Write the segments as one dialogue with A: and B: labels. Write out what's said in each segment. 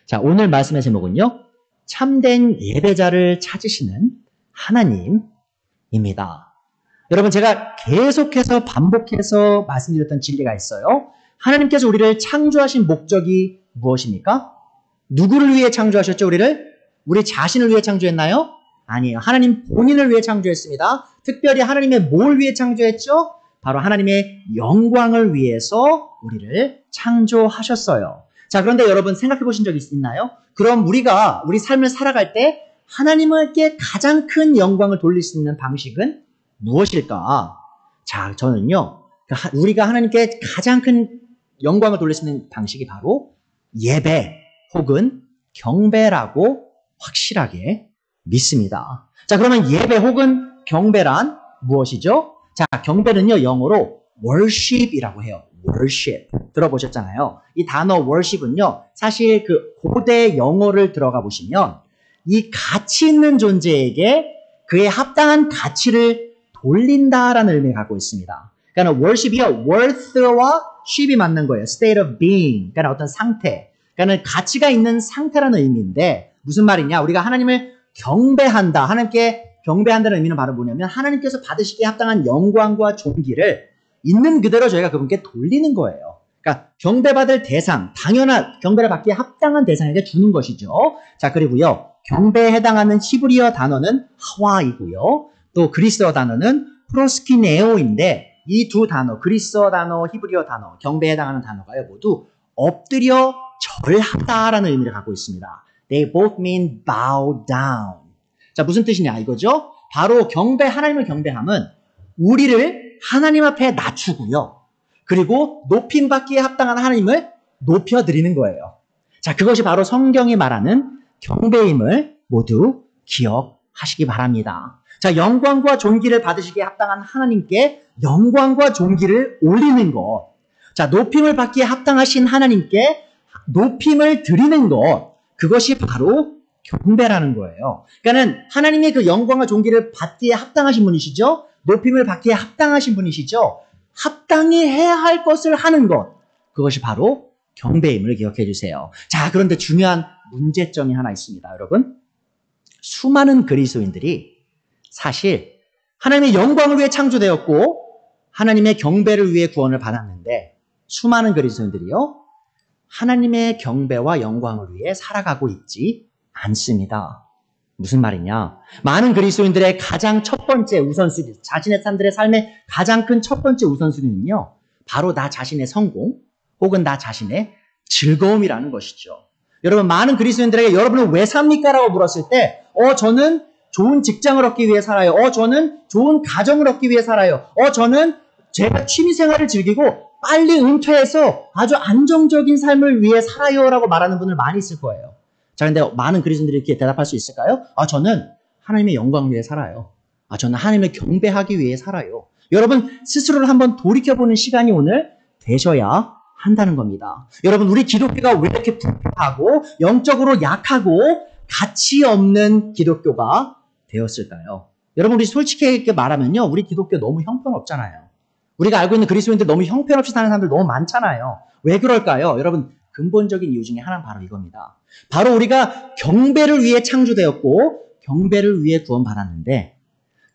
A: 자, 오늘 말씀의 제목은요. 참된 예배자를 찾으시는 하나님입니다. 여러분, 제가 계속해서 반복해서 말씀드렸던 진리가 있어요. 하나님께서 우리를 창조하신 목적이 무엇입니까? 누구를 위해 창조하셨죠, 우리를? 우리 자신을 위해 창조했나요? 아니에요. 하나님 본인을 위해 창조했습니다. 특별히 하나님의 뭘 위해 창조했죠? 바로 하나님의 영광을 위해서 우리를 창조하셨어요. 자, 그런데 여러분 생각해 보신 적 있나요? 그럼 우리가 우리 삶을 살아갈 때 하나님께 가장 큰 영광을 돌릴 수 있는 방식은 무엇일까? 자, 저는요. 우리가 하나님께 가장 큰 영광을 돌릴 수 있는 방식이 바로 예배 혹은 경배라고 확실하게 믿습니다. 자, 그러면 예배 혹은 경배란 무엇이죠? 자, 경배는요, 영어로 worship이라고 해요. worship. 들어보셨잖아요. 이 단어 worship은요, 사실 그 고대 영어를 들어가 보시면 이 가치 있는 존재에게 그에 합당한 가치를 돌린다라는 의미를 갖고 있습니다. 그러니까 worship이요, worth와 ship이 맞는 거예요. state of being. 그러니까 어떤 상태. 그러니까 가치가 있는 상태라는 의미인데 무슨 말이냐? 우리가 하나님을 경배한다. 하나님께 경배한다는 의미는 바로 뭐냐면 하나님께서 받으시기에 합당한 영광과 존귀를 있는 그대로 저희가 그분께 돌리는 거예요. 그러니까 경배받을 대상, 당연한 경배를 받기에 합당한 대상에게 주는 것이죠. 자, 그리고요. 경배에 해당하는 히브리어 단어는 하와이고요. 또 그리스어 단어는 프로스키네오인데 이 두 단어, 그리스어 단어, 히브리어 단어, 경배에 해당하는 단어가요. 모두 엎드려 절하다라는 의미를 갖고 있습니다. They both mean bow down. 자, 무슨 뜻이냐 이거죠? 바로 경배, 하나님을 경배함은 우리를 하나님 앞에 낮추고요. 그리고 높임받기에 합당한 하나님을 높여드리는 거예요. 자, 그것이 바로 성경이 말하는 경배임을 모두 기억하시기 바랍니다. 자, 영광과 존귀를 받으시기에 합당한 하나님께 영광과 존귀를 올리는 것. 자, 높임을 받기에 합당하신 하나님께 높임을 드리는 것. 그것이 바로 경배라는 거예요. 그러니까는 하나님의 그 영광과 존귀를 받기에 합당하신 분이시죠? 높임을 받기에 합당하신 분이시죠? 합당히 해야 할 것을 하는 것. 그것이 바로 경배임을 기억해 주세요. 자, 그런데 중요한 문제점이 하나 있습니다, 여러분. 수많은 그리스도인들이 사실 하나님의 영광을 위해 창조되었고 하나님의 경배를 위해 구원을 받았는데 수많은 그리스도인들이요. 하나님의 경배와 영광을 위해 살아가고 있지 않습니다. 무슨 말이냐? 많은 그리스도인들의 가장 첫 번째 우선순위, 자신의 삶들의 삶의 가장 큰 첫 번째 우선순위는요. 바로 나 자신의 성공 혹은 나 자신의 즐거움이라는 것이죠. 여러분, 많은 그리스도인들에게 여러분은 왜 삽니까? 라고 물었을 때 저는 좋은 직장을 얻기 위해 살아요. 저는 좋은 가정을 얻기 위해 살아요. 저는 제가 취미생활을 즐기고 빨리 은퇴해서 아주 안정적인 삶을 위해 살아요. 라고 말하는 분들 많이 있을 거예요. 자, 근데 많은 그리스도인들이 이렇게 대답할 수 있을까요? 저는 하나님의 영광을 위해 살아요. 저는 하나님을 경배하기 위해 살아요. 여러분, 스스로를 한번 돌이켜보는 시간이 오늘 되셔야 한다는 겁니다. 여러분, 우리 기독교가 왜 이렇게 부패하고 영적으로 약하고 가치 없는 기독교가 되었을까요? 여러분, 우리 솔직히 이렇게 말하면요. 우리 기독교 너무 형편없잖아요. 우리가 알고 있는 그리스도인들 너무 형편없이 사는 사람들 너무 많잖아요. 왜 그럴까요? 여러분, 근본적인 이유 중에 하나는 바로 이겁니다. 바로 우리가 경배를 위해 창조되었고 경배를 위해 구원받았는데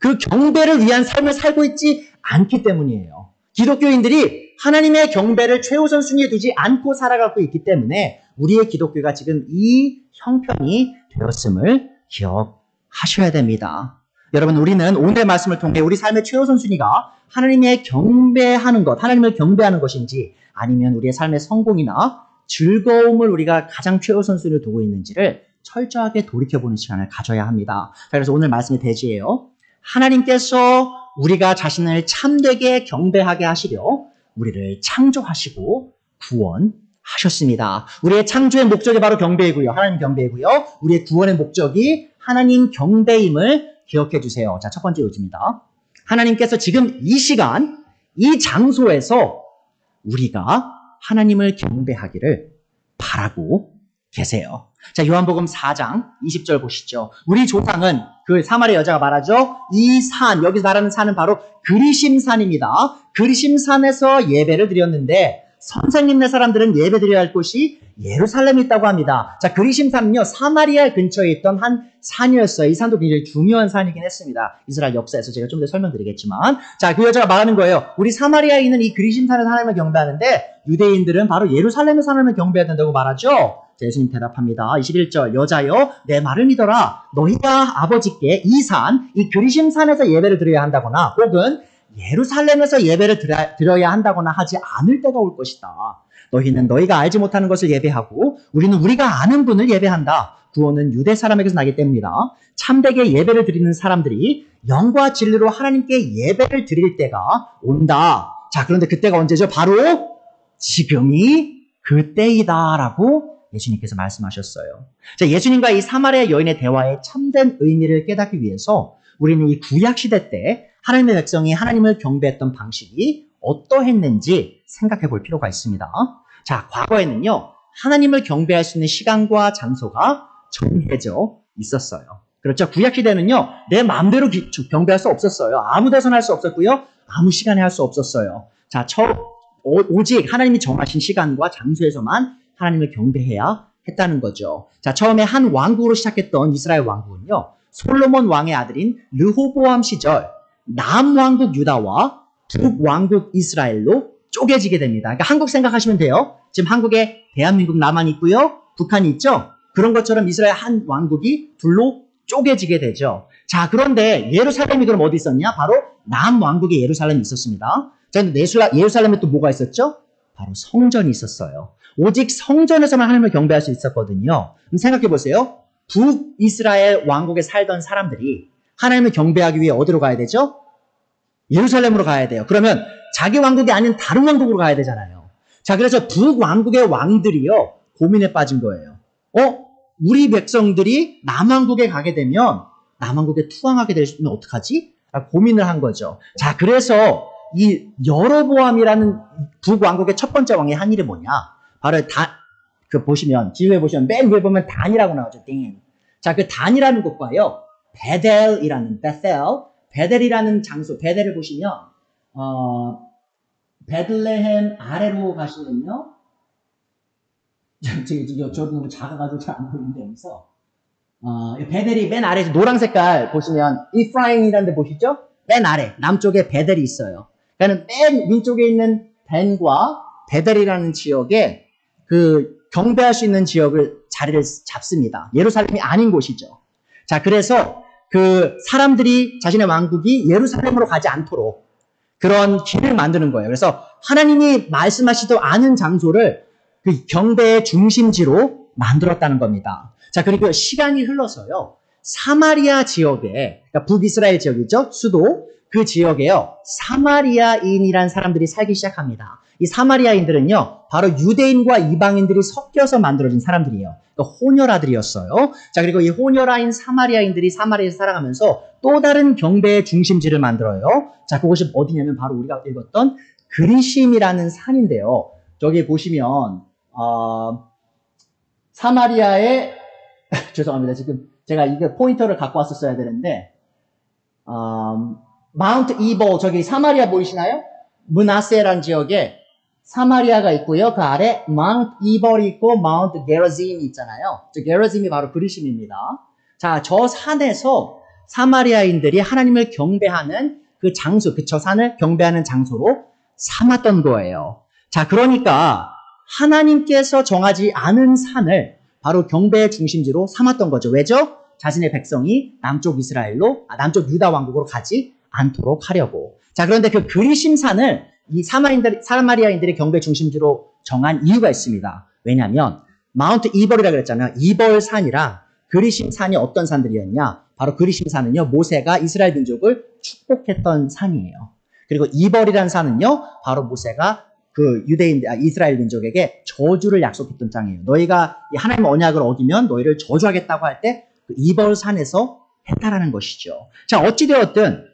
A: 그 경배를 위한 삶을 살고 있지 않기 때문이에요. 기독교인들이 하나님의 경배를 최우선 순위에 두지 않고 살아가고 있기 때문에 우리의 기독교가 지금 이 형편이 되었음을 기억하셔야 됩니다. 여러분, 우리는 오늘의 말씀을 통해 우리 삶의 최우선 순위가 하나님의 경배하는 것, 하나님을 경배하는 것인지 아니면 우리의 삶의 성공이나 즐거움을 우리가 가장 최우선순위로 두고 있는지를 철저하게 돌이켜보는 시간을 가져야 합니다. 자, 그래서 오늘 말씀의 대지예요. 하나님께서 우리가 자신을 참되게 경배하게 하시려 우리를 창조하시고 구원하셨습니다. 우리의 창조의 목적이 바로 경배이고요. 하나님 경배이고요. 우리의 구원의 목적이 하나님 경배임을 기억해 주세요. 자, 첫 번째 요지입니다. 하나님께서 지금 이 시간, 이 장소에서 우리가 하나님을 경배하기를 바라고 계세요. 자, 요한복음 4장 20절 보시죠. 우리 조상은 그 사마리아 여자가 말하죠. 이 산, 여기서 말하는 산은 바로 그리심산입니다. 그리심산에서 예배를 드렸는데 선생님네 사람들은 예배드려야 할 곳이 예루살렘에 있다고 합니다. 자, 그리심산은요, 사마리아 근처에 있던 한 산이었어요. 이 산도 굉장히 중요한 산이긴 했습니다. 이스라엘 역사에서 제가 좀 더 설명드리겠지만. 자, 그 여자가 말하는 거예요. 우리 사마리아에 있는 이 그리심산에서 하나님을 경배하는데 유대인들은 바로 예루살렘에서 하나님을 경배해야 된다고 말하죠. 예수님 대답합니다. 21절, 여자여 내 말을 믿어라. 너희가 아버지께 이 산, 이 그리심산에서 예배를 드려야 한다거나 혹은 예루살렘에서 예배를 드려야 한다거나 하지 않을 때가 올 것이다. 너희는 너희가 알지 못하는 것을 예배하고 우리는 우리가 아는 분을 예배한다. 구원은 유대 사람에게서 나기 때문이다. 참되게 예배를 드리는 사람들이 영과 진리로 하나님께 예배를 드릴 때가 온다. 자, 그런데 그때가 언제죠? 바로 지금이 그때이다라고 예수님께서 말씀하셨어요. 자, 예수님과 이 사마리아 여인의 대화의 참된 의미를 깨닫기 위해서 우리는 이 구약시대 때 하나님의 백성이 하나님을 경배했던 방식이 어떠했는지 생각해 볼 필요가 있습니다. 자, 과거에는요, 하나님을 경배할 수 있는 시간과 장소가 정해져 있었어요. 그렇죠? 구약시대는요, 내 마음대로 경배할 수 없었어요. 아무 데서나 할 수 없었고요, 아무 시간에 할 수 없었어요. 자, 오직 하나님이 정하신 시간과 장소에서만 하나님을 경배해야 했다는 거죠. 자, 처음에 한 왕국으로 시작했던 이스라엘 왕국은요, 솔로몬 왕의 아들인 르호보암 시절 남왕국 유다와 북왕국 이스라엘로 쪼개지게 됩니다. 그러니까 한국 생각하시면 돼요. 지금 한국에 대한민국 남한이 있고요, 북한이 있죠. 그런 것처럼 이스라엘 한 왕국이 둘로 쪼개지게 되죠. 자, 그런데 예루살렘이 그럼 어디 있었냐? 바로 남왕국의 예루살렘이 있었습니다. 자, 근데 예루살렘에 또 뭐가 있었죠? 바로 성전이 있었어요. 오직 성전에서만 하나님을 경배할 수 있었거든요. 그럼 생각해 보세요. 북이스라엘 왕국에 살던 사람들이 하나님을 경배하기 위해 어디로 가야 되죠? 예루살렘으로 가야 돼요. 그러면 자기 왕국이 아닌 다른 왕국으로 가야 되잖아요. 자, 그래서 북왕국의 왕들이요, 고민에 빠진 거예요. 우리 백성들이 남왕국에 가게 되면 남왕국에 투항하게 되면 어떡하지? 고민을 한 거죠. 자, 그래서 이 여로보암이라는 북왕국의 첫 번째 왕이 한 일이 뭐냐? 바로 보시면, 지도에 보시면 맨 위에 보면 단이라고 나오죠. 땡. 자, 그 단이라는 곳과요, 베델이라는 장소, 베델을 보시면, 베들레헴 아래로 가시면요, 저도 작아가지고 잘 안 보이는데, 여기서, 베델이 맨 아래에서 노란 색깔 보시면, 이프라임이라는 데 보시죠? 맨 아래, 남쪽에 베델이 있어요. 그러니까 맨 왼쪽에 있는 벤과 베델이라는 지역에 경배할 수 있는 자리를 잡습니다. 예루살렘이 아닌 곳이죠. 자, 그래서 사람들이 자신의 왕국이 예루살렘으로 가지 않도록 그런 길을 만드는 거예요. 그래서 하나님이 말씀하시도 않은 장소를 그 경배의 중심지로 만들었다는 겁니다. 자, 그리고 시간이 흘러서요, 사마리아 지역에, 그러니까 북이스라엘 지역이죠, 수도, 그 지역에요, 사마리아인이란 사람들이 살기 시작합니다. 이 사마리아인들은요, 바로 유대인과 이방인들이 섞여서 만들어진 사람들이에요. 그러니까 혼혈아들이었어요. 자, 그리고 이 혼혈아인 사마리아인들이 사마리아에서 살아가면서 또 다른 경배의 중심지를 만들어요. 자, 그것이 어디냐면 바로 우리가 읽었던 그리심이라는 산인데요. 저기 보시면 사마리아의 죄송합니다. 지금 제가 이게 포인터를 갖고 왔었어야 되는데 마운트 이볼, 저기 사마리아 보이시나요? 므낫세라는 지역에 사마리아가 있고요. 그 아래 마운트 이벌이 있고 마운트 게라짐이 있잖아요. 저 게라짐이 바로 그리심입니다. 자, 저 산에서 사마리아인들이 하나님을 경배하는 그 장소, 저 산을 경배하는 장소로 삼았던 거예요. 자, 그러니까 하나님께서 정하지 않은 산을 바로 경배의 중심지로 삼았던 거죠. 왜죠? 자신의 백성이 남쪽 남쪽 유다 왕국으로 가지 않도록 하려고. 자, 그런데 그 그리심산을 이 사마리아인들의 경배 중심지로 정한 이유가 있습니다. 왜냐하면 마운트 이벌이라고 그랬잖아요. 이벌산이랑 그리심산이 어떤 산들이었냐? 바로 그리심산은요, 모세가 이스라엘 민족을 축복했던 산이에요. 그리고 이벌이라는 산은요, 바로 모세가 이스라엘 민족에게 저주를 약속했던 땅이에요. 너희가 하나님의 언약을 어기면 너희를 저주하겠다고 할 때 그 이벌산에서 했다라는 것이죠. 자, 어찌되었든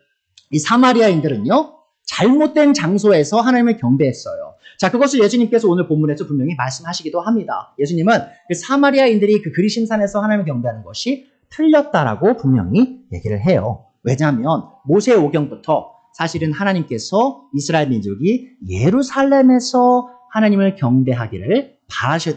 A: 이 사마리아인들은요, 잘못된 장소에서 하나님을 경배했어요. 자, 그것을 예수님께서 오늘 본문에서 분명히 말씀하시기도 합니다. 예수님은 그 사마리아인들이 그 그리심산에서 하나님을 경배하는 것이 틀렸다라고 분명히 얘기를 해요. 왜냐하면 모세의 오경부터 사실은 하나님께서 이스라엘 민족이 예루살렘에서 하나님을 경배하기를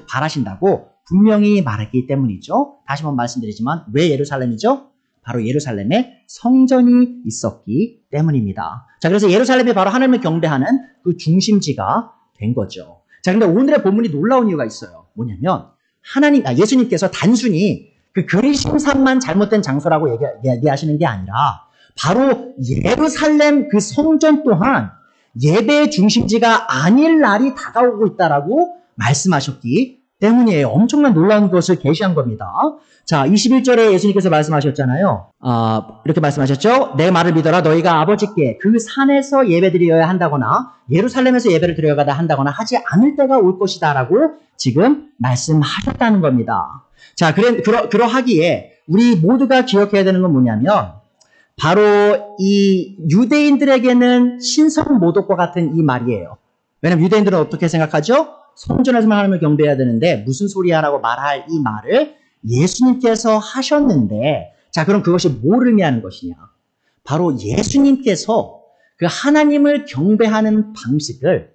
A: 바라신다고 분명히 말했기 때문이죠. 다시 한번 말씀드리지만 왜 예루살렘이죠? 바로 예루살렘에 성전이 있었기 때문입니다. 자, 그래서 예루살렘이 바로 하나님을 경배하는 그 중심지가 된 거죠. 자, 근데 오늘의 본문이 놀라운 이유가 있어요. 뭐냐면 예수님께서 단순히 그 그리심산만 잘못된 장소라고 얘기하시는 게 아니라 바로 예루살렘 그 성전 또한 예배의 중심지가 아닐 날이 다가오고 있다라고 말씀하셨기 때문이에요. 엄청난 놀라운 것을 계시한 겁니다. 자, 21절에 예수님께서 말씀하셨잖아요. 이렇게 말씀하셨죠. 내 말을 믿어라. 너희가 아버지께 그 산에서 예배드려야 한다거나 예루살렘에서 예배를 드려야 한다거나 하지 않을 때가 올 것이다 라고 지금 말씀하셨다는 겁니다. 자, 그러하기에 우리 모두가 기억해야 되는 건 뭐냐면 바로 이 유대인들에게는 신성 모독과 같은 이 말이에요. 왜냐면 유대인들은 어떻게 생각하죠? 성전에서만 하나님을 경배해야 되는데 무슨 소리야 라고 말할 이 말을 예수님께서 하셨는데, 자, 그럼 그것이 뭘 의미하는 것이냐? 바로 예수님께서 그 하나님을 경배하는 방식을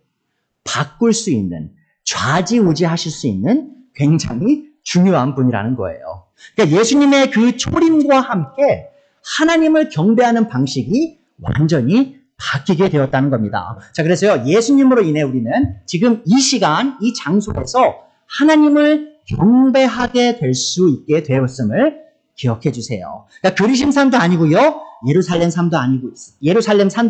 A: 바꿀 수 있는, 좌지우지하실 수 있는 굉장히 중요한 분이라는 거예요. 그러니까 예수님의 그 초림과 함께 하나님을 경배하는 방식이 완전히 바뀌게 되었다는 겁니다. 자, 그래서요, 예수님으로 인해 우리는 지금 이 시간, 이 장소에서 하나님을 경배하게 될 수 있게 되었음을 기억해 주세요. 그러니까 그리심산도 아니고요, 예루살렘 산도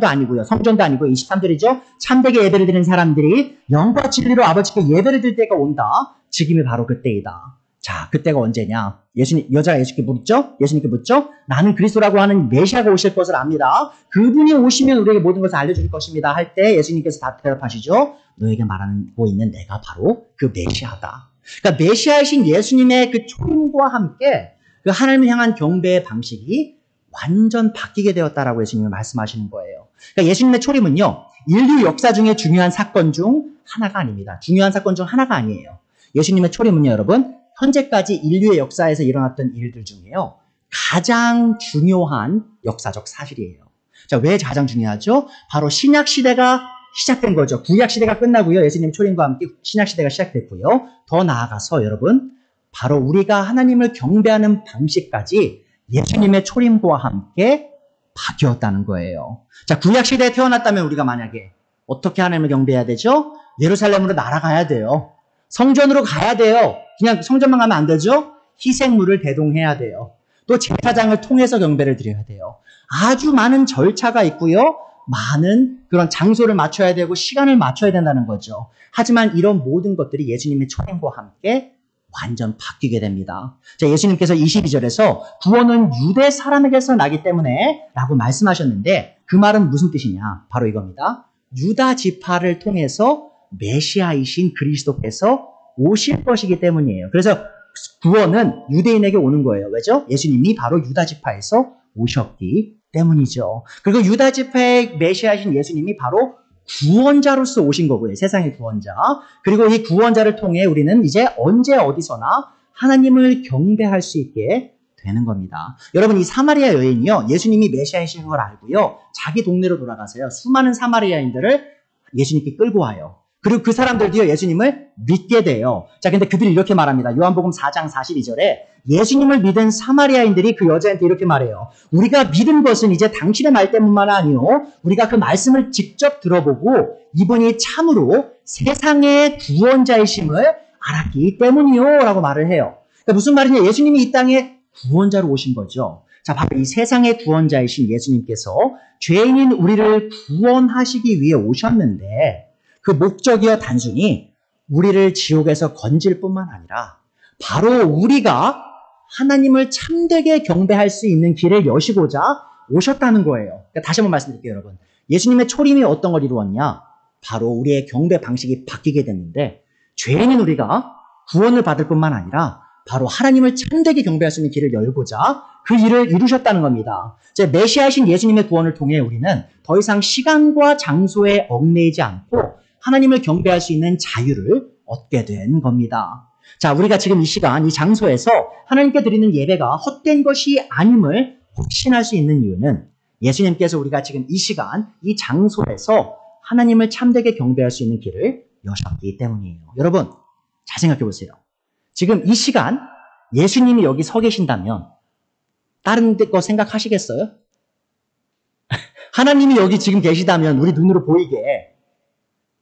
A: 아니고요, 성전도 아니고 23절이죠. 참되게 예배를 드리는 사람들이 영과 진리로 아버지께 예배를 드릴 때가 온다. 지금이 바로 그때이다. 자, 그때가 언제냐? 여자가 예수님께 묻죠? 나는 그리스도라고 하는 메시아가 오실 것을 압니다. 그분이 오시면 우리에게 모든 것을 알려줄 것입니다. 할 때 예수님께서 다 대답하시죠? 너에게 말하고 있는 내가 바로 그 메시아다. 그러니까 메시아이신 예수님의 그 초림과 함께 그 하나님을 향한 경배의 방식이 완전 바뀌게 되었다라고 예수님이 말씀하시는 거예요. 그러니까 예수님의 초림은요, 인류 역사 중에 중요한 사건 중 하나가 아닙니다. 중요한 사건 중 하나가 아니에요. 예수님의 초림은요, 여러분, 현재까지 인류의 역사에서 일어났던 일들 중에요, 가장 중요한 역사적 사실이에요. 자, 왜 가장 중요하죠? 바로 신약 시대가 시작된 거죠. 구약 시대가 끝나고요, 예수님 초림과 함께 신약 시대가 시작됐고요. 더 나아가서 여러분, 바로 우리가 하나님을 경배하는 방식까지 예수님의 초림과 함께 바뀌었다는 거예요. 자, 구약 시대에 태어났다면 우리가 만약에 어떻게 하나님을 경배해야 되죠? 예루살렘으로 날아가야 돼요. 성전으로 가야 돼요. 그냥 성전만 가면 안 되죠? 희생물을 대동해야 돼요. 또 제사장을 통해서 경배를 드려야 돼요. 아주 많은 절차가 있고요. 많은 그런 장소를 맞춰야 되고 시간을 맞춰야 된다는 거죠. 하지만 이런 모든 것들이 예수님의 초림과 함께 완전 바뀌게 됩니다. 자, 예수님께서 22절에서 구원은 유대 사람에게서 나기 때문에 라고 말씀하셨는데 그 말은 무슨 뜻이냐? 바로 이겁니다. 유다 지파를 통해서 메시아이신 그리스도께서 오실 것이기 때문이에요. 그래서 구원은 유대인에게 오는 거예요. 왜죠? 예수님이 바로 유다 지파에서 오셨기 때문이죠. 그리고 유다 지파의 메시아이신 예수님이 바로 구원자로서 오신 거고요. 세상의 구원자. 그리고 이 구원자를 통해 우리는 이제 언제 어디서나 하나님을 경배할 수 있게 되는 겁니다. 여러분, 이 사마리아 여인이요, 예수님이 메시아이신 걸 알고요, 자기 동네로 돌아가서요, 수많은 사마리아인들을 예수님께 끌고 와요. 그리고 그 사람들도요, 예수님을 믿게 돼요. 자, 근데 그들이 이렇게 말합니다. 요한복음 4장 42절에 예수님을 믿은 사마리아인들이 그 여자한테 이렇게 말해요. 우리가 믿은 것은 이제 당신의 말 때문만 아니요, 우리가 그 말씀을 직접 들어보고 이분이 참으로 세상의 구원자이심을 알았기 때문이요 라고 말을 해요. 그러니까 무슨 말이냐? 예수님이 이 땅에 구원자로 오신 거죠. 자, 바로 이 세상의 구원자이신 예수님께서 죄인인 우리를 구원하시기 위해 오셨는데 그 목적이요, 단순히 우리를 지옥에서 건질 뿐만 아니라 바로 우리가 하나님을 참되게 경배할 수 있는 길을 여시고자 오셨다는 거예요. 그러니까 다시 한번 말씀드릴게요, 여러분. 예수님의 초림이 어떤 걸 이루었냐? 바로 우리의 경배 방식이 바뀌게 됐는데 죄인인 우리가 구원을 받을 뿐만 아니라 바로 하나님을 참되게 경배할 수 있는 길을 열고자 그 일을 이루셨다는 겁니다. 이제 메시아이신 예수님의 구원을 통해 우리는 더 이상 시간과 장소에 얽매이지 않고 하나님을 경배할 수 있는 자유를 얻게 된 겁니다. 자, 우리가 지금 이 시간, 이 장소에서 하나님께 드리는 예배가 헛된 것이 아님을 확신할 수 있는 이유는 예수님께서 우리가 지금 이 시간, 이 장소에서 하나님을 참되게 경배할 수 있는 길을 여셨기 때문이에요. 여러분, 잘 생각해 보세요. 지금 이 시간 예수님이 여기 서 계신다면 다른 거 생각하시겠어요? 하나님이 여기 지금 계시다면 우리 눈으로 보이게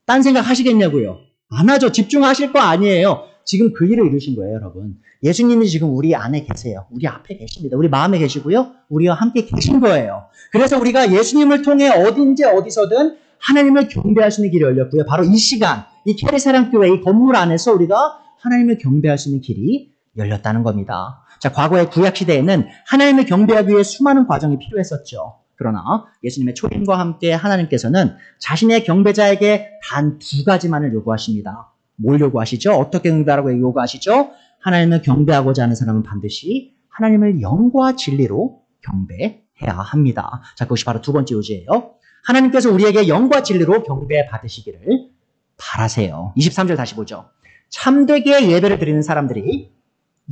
A: 딴 생각 하시겠냐고요? 안 하죠. 집중하실 거 아니에요. 지금 그 일을 이루신 거예요, 여러분. 예수님이 지금 우리 안에 계세요. 우리 앞에 계십니다. 우리 마음에 계시고요. 우리와 함께 계신 거예요. 그래서 우리가 예수님을 통해 어딘지 어디서든 하나님을 경배할 수 있는 길이 열렸고요. 바로 이 시간, 이 캐리사랑교회 이 건물 안에서 우리가 하나님을 경배할 수 있는 길이 열렸다는 겁니다. 자, 과거의 구약시대에는 하나님을 경배하기 위해 수많은 과정이 필요했었죠. 그러나 예수님의 초림과 함께 하나님께서는 자신의 경배자에게 단 2가지만을 요구하십니다. 뭘 요구하시죠? 어떻게 경배하라고 요구하시죠? 하나님을 경배하고자 하는 사람은 반드시 하나님을 영과 진리로 경배해야 합니다. 자, 그것이 바로 두 번째 요지예요. 하나님께서 우리에게 영과 진리로 경배 받으시기를 바라세요. 23절 다시 보죠. 참되게 예배를 드리는 사람들이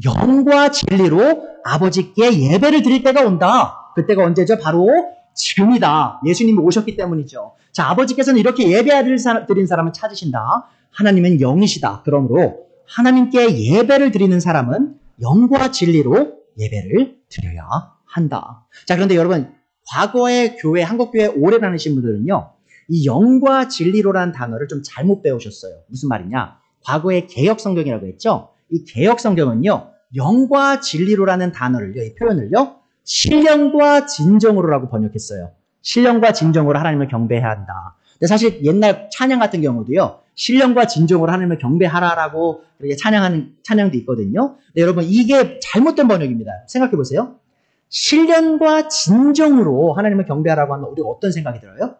A: 영과 진리로 아버지께 예배를 드릴 때가 온다. 그때가 언제죠? 바로 지금이다. 예수님이 오셨기 때문이죠. 자, 아버지께서는 이렇게 예배드린 사람을 찾으신다. 하나님은 영이시다. 그러므로 하나님께 예배를 드리는 사람은 영과 진리로 예배를 드려야 한다. 자, 그런데 여러분, 과거의 교회, 한국교회 오래 다니신 분들은요, 이 영과 진리로라는 단어를 좀 잘못 배우셨어요. 무슨 말이냐? 과거의 개역성경이라고 했죠? 이 개역성경은요, 영과 진리로라는 단어를요, 이 표현을요, 신령과 진정으로라고 번역했어요. 신령과 진정으로 하나님을 경배해야 한다. 근데 사실 옛날 찬양 같은 경우도요, 신령과 진정으로 하나님을 경배하라라고 그렇게 찬양하는 찬양도 있거든요. 근데 여러분, 이게 잘못된 번역입니다. 생각해 보세요. 신령과 진정으로 하나님을 경배하라고 하면 우리가 어떤 생각이 들어요?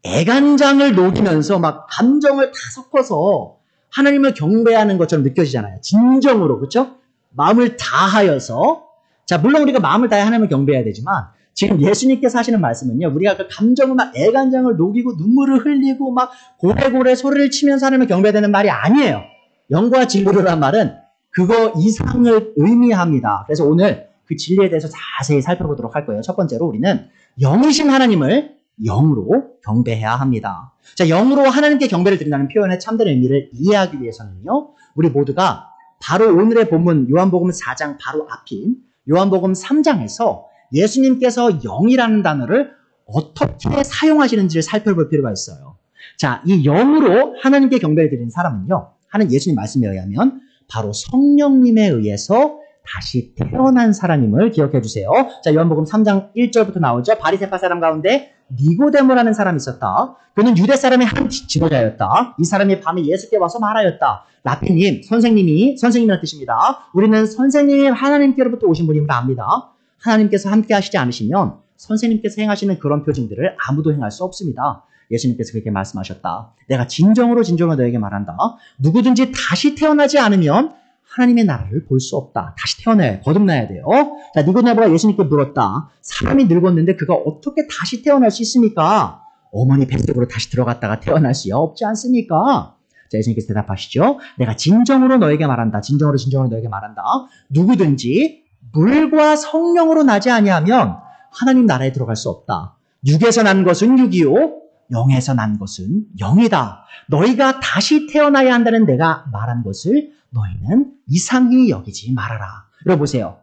A: 애간장을 녹이면서 막 감정을 다 섞어서 하나님을 경배하는 것처럼 느껴지잖아요. 진정으로, 그렇죠? 마음을 다하여서. 자, 물론 우리가 마음을 다해 하나님을 경배해야 되지만 지금 예수님께서 하시는 말씀은요, 우리가 그 감정을 막 애간장을 녹이고 눈물을 흘리고 막 고래고래 소리를 치면서 하나님을 경배해야 되는 말이 아니에요. 영과 진리로란 말은 그거 이상을 의미합니다. 그래서 오늘 그 진리에 대해서 자세히 살펴보도록 할 거예요. 첫 번째로 우리는 영이신 하나님을 영으로 경배해야 합니다. 자, 영으로 하나님께 경배를 드린다는 표현의 참된 의미를 이해하기 위해서는요, 우리 모두가 바로 오늘의 본문 요한복음 4장 바로 앞인 요한복음 3장에서 예수님께서 영이라는 단어를 어떻게 사용하시는지를 살펴볼 필요가 있어요. 자, 이 영으로 하나님께 경배를 드리는 사람은요, 하는 예수님 말씀에 의하면 바로 성령님에 의해서 다시 태어난 사람임을 기억해 주세요. 자, 요한복음 3장 1절부터 나오죠. 바리새파 사람 가운데 니고데모라는 사람이 있었다. 그는 유대 사람의 한 지도자였다. 이 사람이 밤에 예수께 와서 말하였다. 라피님, 선생님이라는 뜻입니다. 우리는 선생님 하나님께로부터 오신 분임을 압니다. 하나님께서 함께 하시지 않으시면 선생님께서 행하시는 그런 표징들을 아무도 행할 수 없습니다. 예수님께서 그렇게 말씀하셨다. 내가 진정으로 너에게 말한다. 누구든지 다시 태어나지 않으면 하나님의 나라를 볼 수 없다. 다시 거듭나야 돼요. 자, 니고데모가 예수님께 물었다. 사람이 늙었는데 그가 어떻게 다시 태어날 수 있습니까? 어머니 뱃속으로 다시 들어갔다가 태어날 수 없지 않습니까? 자, 예수님께서 대답하시죠. 내가 진정으로 너에게 말한다. 진정으로 너에게 말한다. 누구든지 물과 성령으로 나지 아니하면 하나님 나라에 들어갈 수 없다. 육에서 난 것은 육이요, 영에서 난 것은 영이다. 너희가 다시 태어나야 한다는 내가 말한 것을 너희는 이상히 여기지 말아라. 여러분 보세요.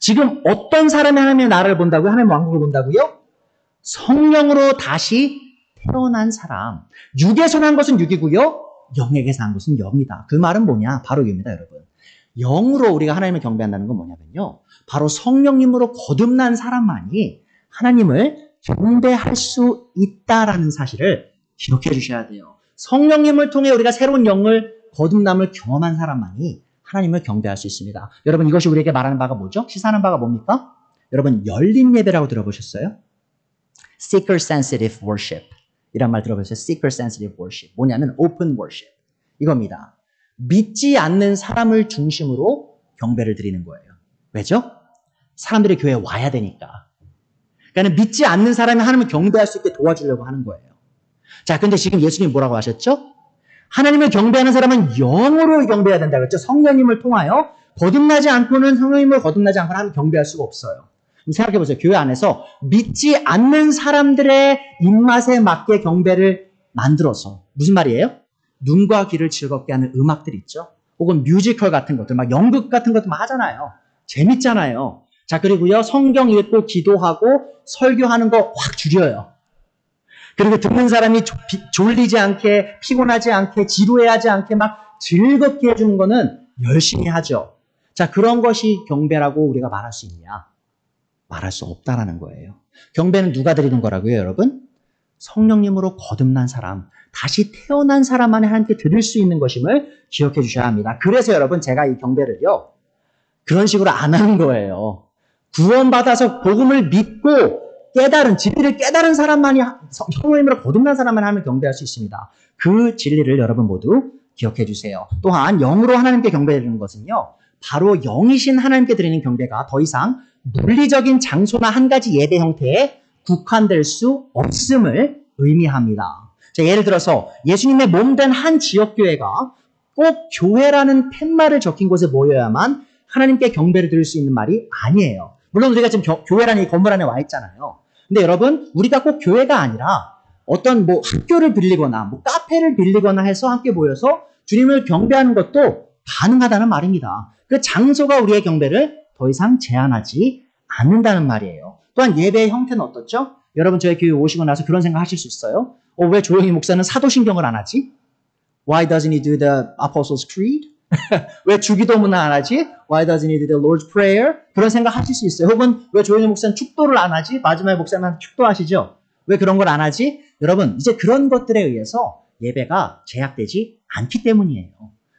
A: 지금 어떤 사람이 하나님의 나라를 본다고요? 하나님의 왕국을 본다고요? 성령으로 다시 태어난 사람. 육에서 난 것은 육이고요, 영에게서 난 것은 영이다. 그 말은 뭐냐? 바로 이겁니다, 여러분. 영으로 우리가 하나님을 경배한다는 건 뭐냐면요, 바로 성령님으로 거듭난 사람만이 하나님을 경배할 수 있다라는 사실을 기억해 주셔야 돼요. 성령님을 통해 우리가 새로운 거듭남을 경험한 사람만이 하나님을 경배할 수 있습니다. 여러분, 이것이 우리에게 말하는 바가 뭐죠? 시사하는 바가 뭡니까? 여러분, 열린 예배라고 들어보셨어요? Seeker sensitive worship 이란 말 들어보셨어요? Seeker sensitive worship. 뭐냐면 open worship. 이겁니다. 믿지 않는 사람을 중심으로 경배를 드리는 거예요. 왜죠? 사람들이 교회에 와야 되니까. 그러니까 믿지 않는 사람이 하나님을 경배할 수 있게 도와주려고 하는 거예요. 자, 근데 지금 예수님이 뭐라고 하셨죠? 하나님을 경배하는 사람은 영으로 경배해야 된다 그랬죠? 성령님을 통하여 거듭나지 않고는 하나님을 경배할 수가 없어요. 그럼 생각해 보세요. 교회 안에서 믿지 않는 사람들의 입맛에 맞게 경배를 만들어서, 무슨 말이에요? 눈과 귀를 즐겁게 하는 음악들 있죠. 혹은 뮤지컬 같은 것들, 막 연극 같은 것도 막 하잖아요. 재밌잖아요. 자, 그리고요, 성경 읽고 기도하고 설교하는 거 확 줄여요. 그리고 듣는 사람이 졸리지 않게, 피곤하지 않게, 지루해하지 않게 막 즐겁게 해주는 거는 열심히 하죠. 자, 그런 것이 경배라고 우리가 말할 수 있냐? 말할 수 없다라는 거예요. 경배는 누가 드리는 거라고요, 여러분? 성령님으로 거듭난 사람, 다시 태어난 사람만이 하나님께 드릴 수 있는 것임을 기억해 주셔야 합니다. 그래서 여러분, 제가 이 경배를요, 그런 식으로 안 하는 거예요. 구원받아서 복음을 믿고 깨달은, 진리를 깨달은 사람만이, 성령님으로 거듭난 사람만 하면 경배할 수 있습니다. 그 진리를 여러분 모두 기억해 주세요. 또한 영으로 하나님께 경배드리는 것은요, 바로 영이신 하나님께 드리는 경배가 더 이상 물리적인 장소나 한 가지 예배 형태에 국한될 수 없음을 의미합니다. 자, 예를 들어서 예수님의 몸된 한 지역교회가 꼭 교회라는 팻말을 적힌 곳에 모여야만 하나님께 경배를 드릴 수 있는 말이 아니에요. 물론 우리가 지금 교회라는 이 건물 안에 와 있잖아요. 근데 여러분, 우리가 꼭 교회가 아니라 어떤 뭐 학교를 빌리거나 뭐 카페를 빌리거나 해서 함께 모여서 주님을 경배하는 것도 가능하다는 말입니다. 그 장소가 우리의 경배를 더 이상 제한하지 않는다는 말이에요. 또한 예배의 형태는 어떻죠? 여러분, 저희 교회 오시고 나서 그런 생각 하실 수 있어요? 왜 조용히 목사는 사도신경을 안 하지? Why doesn't he do the Apostles' Creed? 왜 주기도문을 안 하지? Why doesn't he do the Lord's Prayer? 그런 생각 하실 수 있어요. 혹은 왜 조용히 목사는 축도를 안 하지? 마지막에 목사는 축도하시죠? 왜 그런 걸 안 하지? 여러분, 이제 그런 것들에 의해서 예배가 제약되지 않기 때문이에요.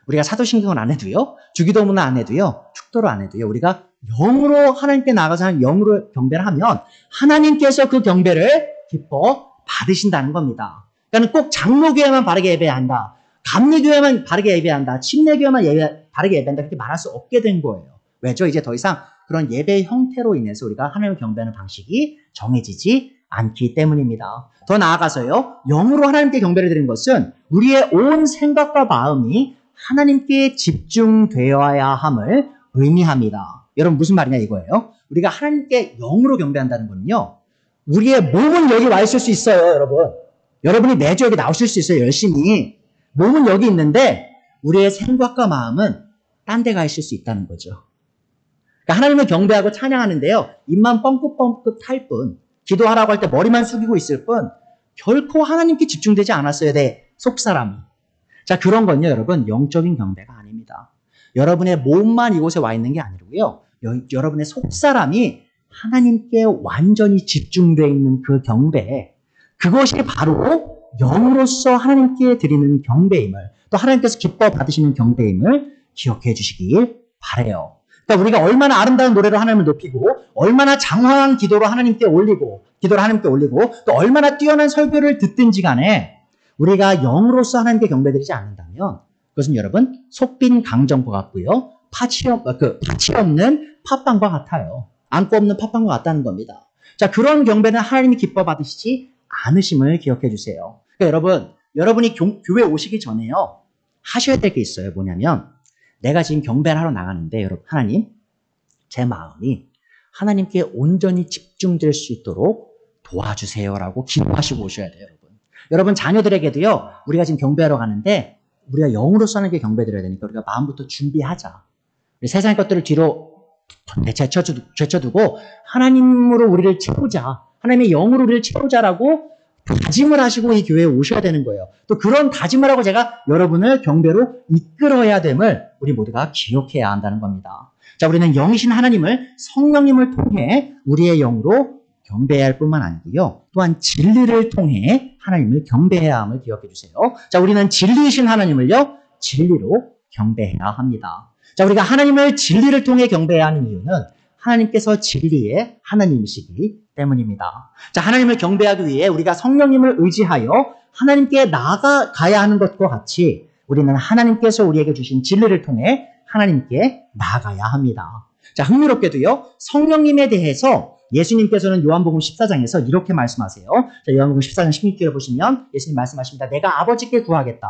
A: 우리가 사도신경을 안 해도요, 주기도문을 안 해도요, 축도를 안 해도요, 우리가 영으로 하나님께 나가서 영으로 경배를 하면 하나님께서 그 경배를 기뻐 받으신다는 겁니다. 그러니까 꼭 장로교회만 바르게 예배한다, 감리교회만 바르게 예배한다, 침례교회만 바르게 예배한다, 그렇게 말할 수 없게 된 거예요. 왜죠? 이제 더 이상 그런 예배의 형태로 인해서 우리가 하나님을 경배하는 방식이 정해지지 않기 때문입니다. 더 나아가서요, 영으로 하나님께 경배를 드리는 것은 우리의 온 생각과 마음이 하나님께 집중되어야 함을 의미합니다. 여러분, 무슨 말이냐 이거예요. 우리가 하나님께 영으로 경배한다는 건요, 우리의 몸은 여기 와 있을 수 있어요. 여러분, 여러분이 매주 여기 나오실 수 있어요. 열심히 몸은 여기 있는데 우리의 생각과 마음은 딴 데 가 있을 수 있다는 거죠. 그러니까 하나님을 경배하고 찬양하는데요, 입만 뻥긋뻥긋 탈 뿐, 기도하라고 할 때 머리만 숙이고 있을 뿐 결코 하나님께 집중되지 않았어야 돼, 속사람이. 자, 그런 건요, 여러분, 영적인 경배가 아닙니다. 여러분의 몸만 이곳에 와 있는 게 아니고요, 여러분의 속사람이 하나님께 완전히 집중되어 있는 그 경배, 그것이 바로 영으로서 하나님께 드리는 경배임을, 또 하나님께서 기뻐 받으시는 경배임을 기억해 주시길 바라요. 그러니까 우리가 얼마나 아름다운 노래로 하나님을 높이고, 얼마나 장황한 기도를 하나님께 올리고, 또 얼마나 뛰어난 설교를 듣든지 간에 우리가 영으로서 하나님께 경배드리지 않는다면 그것은 여러분, 속빈 강정과 같고요, 팥이 없는 팥빵과 같아요. 안고 없는 팥빵과 같다는 겁니다. 자, 그런 경배는 하나님이 기뻐 받으시지 않으심을 기억해 주세요. 그러니까 여러분이 교회 오시기 전에요, 하셔야 될 게 있어요. 뭐냐면, 내가 지금 경배를 하러 나가는데, 여러분, 하나님, 제 마음이 하나님께 온전히 집중될 수 있도록 도와주세요라고 기도하시고 오셔야 돼요, 여러분. 여러분, 자녀들에게도요, 우리가 지금 경배하러 가는데 우리가 영으로서 하나님께 경배드려야 되니까 우리가 마음부터 준비하자. 세상의 것들을 뒤로 제쳐두고 하나님으로 우리를 채우자, 하나님의 영으로 우리를 채우자라고 다짐을 하시고 이 교회에 오셔야 되는 거예요. 또 그런 다짐을 하고 제가 여러분을 경배로 이끌어야 됨을 우리 모두가 기억해야 한다는 겁니다. 자, 우리는 영이신 하나님을, 성령님을 통해 우리의 영으로 경배해야 할 뿐만 아니고요, 또한 진리를 통해 하나님을 경배해야 함을 기억해 주세요. 자, 우리는 진리이신 하나님을요, 진리로 경배해야 합니다. 자, 우리가 하나님을 진리를 통해 경배해야 하는 이유는 하나님께서 진리의 하나님이시기 때문입니다. 자, 하나님을 경배하기 위해 우리가 성령님을 의지하여 하나님께 나아가야 하는 것과 같이 우리는 하나님께서 우리에게 주신 진리를 통해 하나님께 나아가야 합니다. 자, 흥미롭게도요, 성령님에 대해서 예수님께서는 요한복음 14장에서 이렇게 말씀하세요. 자, 요한복음 14장 16절에 보시면 예수님 말씀하십니다. 내가 아버지께 구하겠다.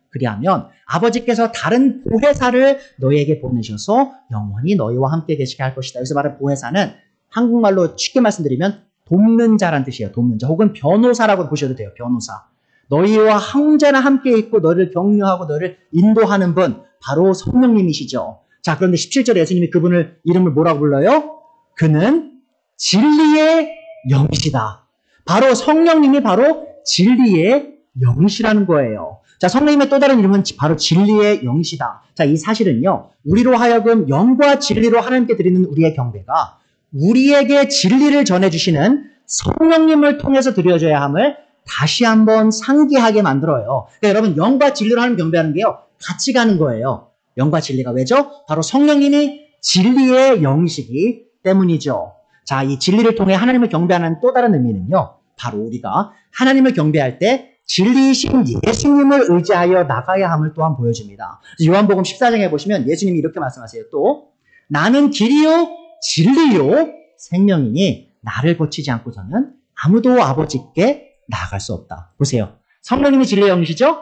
A: 그리하면 아버지께서 다른 보혜사를 너희에게 보내셔서 영원히 너희와 함께 계시게 할 것이다. 여기서 말하는 보혜사는 한국말로 쉽게 말씀드리면 돕는 자란 뜻이에요. 돕는 자, 혹은 변호사라고 보셔도 돼요. 변호사. 너희와 언제나 함께 있고 너를 격려하고 너를 인도하는 분 바로 성령님이시죠. 자, 그런데 17절에 예수님이 그분을 이름을 뭐라고 불러요? 그는 진리의 영이시다. 바로 성령님이 바로 진리의 영이시라는 거예요. 자, 성령님의 또 다른 이름은 바로 진리의 영이시다. 자, 이 사실은요, 우리로 하여금 영과 진리로 하나님께 드리는 우리의 경배가 우리에게 진리를 전해주시는 성령님을 통해서 드려져야 함을 다시 한번 상기하게 만들어요. 그러니까 여러분, 영과 진리로 하나님 경배하는 게요, 같이 가는 거예요. 영과 진리가 왜죠? 바로 성령님이 진리의 영이시기 때문이죠. 자, 이 진리를 통해 하나님을 경배하는 또 다른 의미는요, 바로 우리가 하나님을 경배할 때 진리이신 예수님을 의지하여 나가야 함을 또한 보여줍니다. 요한복음 14장에 보시면 예수님이 이렇게 말씀하세요. 또 나는 길이요 진리요 생명이니 나를 거치지 않고서는 아무도 아버지께 나아갈 수 없다. 보세요. 성령님이 진리의 영이시죠?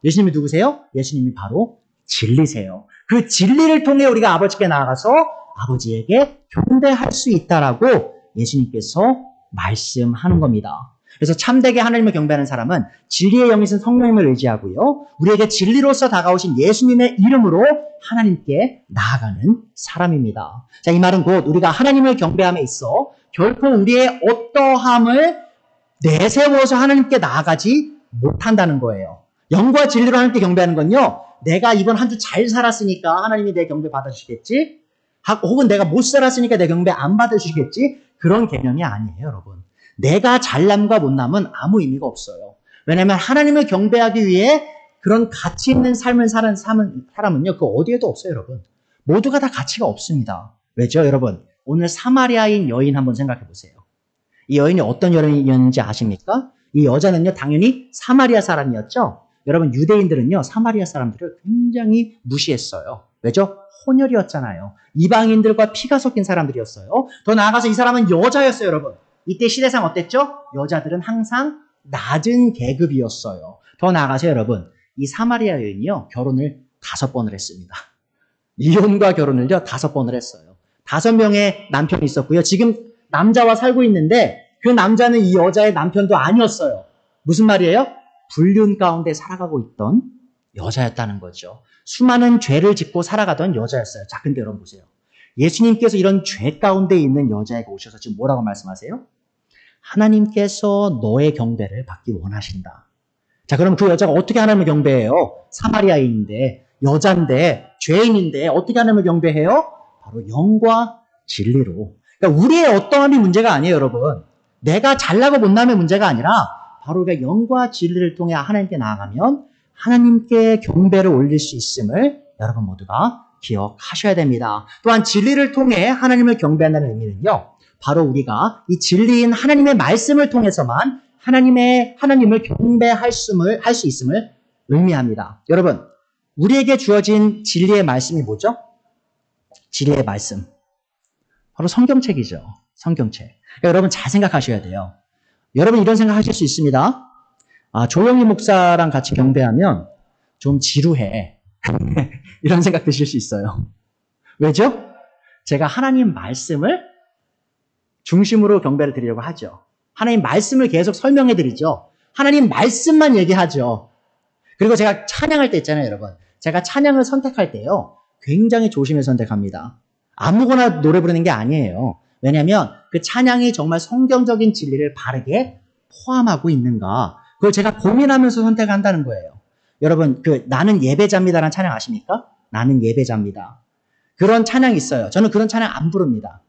A: 예수님이 누구세요? 예수님이 바로 진리세요. 그 진리를 통해 우리가 아버지께 나아가서 아버지에게 경배할 수 있다라고 예수님께서 말씀하는 겁니다. 그래서 참되게 하나님을 경배하는 사람은 진리의 영이신 성령님을 의지하고요, 우리에게 진리로서 다가오신 예수님의 이름으로 하나님께 나아가는 사람입니다. 자, 이 말은 곧 우리가 하나님을 경배함에 있어 결코 우리의 어떠함을 내세워서 하나님께 나아가지 못한다는 거예요. 영과 진리로 하나님께 경배하는 건요, 내가 이번 한 주 잘 살았으니까 하나님이 내 경배 받아주시겠지? 혹은 내가 못 살았으니까 내 경배 안 받아주시겠지? 그런 개념이 아니에요, 여러분. 내가 잘남과 못남은 아무 의미가 없어요. 왜냐하면 하나님을 경배하기 위해 그런 가치 있는 삶을 사는 사람은요, 그 어디에도 없어요, 여러분. 모두가 다 가치가 없습니다. 왜죠, 여러분? 오늘 사마리아인 여인 한번 생각해 보세요. 이 여인이 어떤 여인이었는지 아십니까? 이 여자는요, 당연히 사마리아 사람이었죠. 여러분, 유대인들은요, 사마리아 사람들을 굉장히 무시했어요. 왜죠? 혼혈이었잖아요. 이방인들과 피가 섞인 사람들이었어요. 더 나아가서 이 사람은 여자였어요, 여러분. 이때 시대상 어땠죠? 여자들은 항상 낮은 계급이었어요. 더 나아가서 여러분, 이 사마리아 여인이요, 결혼을 5번을 했습니다. 이혼과 결혼을요, 5번을 했어요. 5명의 남편이 있었고요. 지금 남자와 살고 있는데 그 남자는 이 여자의 남편도 아니었어요. 무슨 말이에요? 불륜 가운데 살아가고 있던 여자였다는 거죠. 수많은 죄를 짓고 살아가던 여자였어요. 자, 근데 여러분 보세요. 예수님께서 이런 죄 가운데 있는 여자에게 오셔서 지금 뭐라고 말씀하세요? 하나님께서 너의 경배를 받기 원하신다. 자, 그럼 그 여자가 어떻게 하나님을 경배해요? 사마리아인인데, 여자인데, 죄인인데 어떻게 하나님을 경배해요? 바로 영과 진리로. 그러니까 우리의 어떠함이 문제가 아니에요, 여러분. 내가 잘나고 못남의 문제가 아니라 바로 우리가 영과 진리를 통해 하나님께 나아가면 하나님께 경배를 올릴 수 있음을 여러분 모두가 기억하셔야 됩니다. 또한 진리를 통해 하나님을 경배한다는 의미는요, 바로 우리가 이 진리인 하나님의 말씀을 통해서만 하나님을 경배할 수 있음을 의미합니다. 여러분, 우리에게 주어진 진리의 말씀이 뭐죠? 진리의 말씀. 바로 성경책이죠. 성경책. 그러니까 여러분 잘 생각하셔야 돼요. 여러분 이런 생각하실 수 있습니다. 조영희 목사랑 같이 경배하면 좀 지루해. 이런 생각 드실 수 있어요. 왜죠? 제가 하나님 말씀을 중심으로 경배를 드리려고 하죠. 하나님 말씀을 계속 설명해 드리죠. 하나님 말씀만 얘기하죠. 그리고 제가 찬양할 때 있잖아요, 여러분. 제가 찬양을 선택할 때요, 굉장히 조심해서 선택합니다. 아무거나 노래 부르는 게 아니에요. 왜냐하면 그 찬양이 정말 성경적인 진리를 바르게 포함하고 있는가, 그걸 제가 고민하면서 선택한다는 거예요. 여러분, 나는 예배자입니다라는 찬양 아십니까? 나는 예배자입니다. 그런 찬양이 있어요. 저는 그런 찬양 안 부릅니다.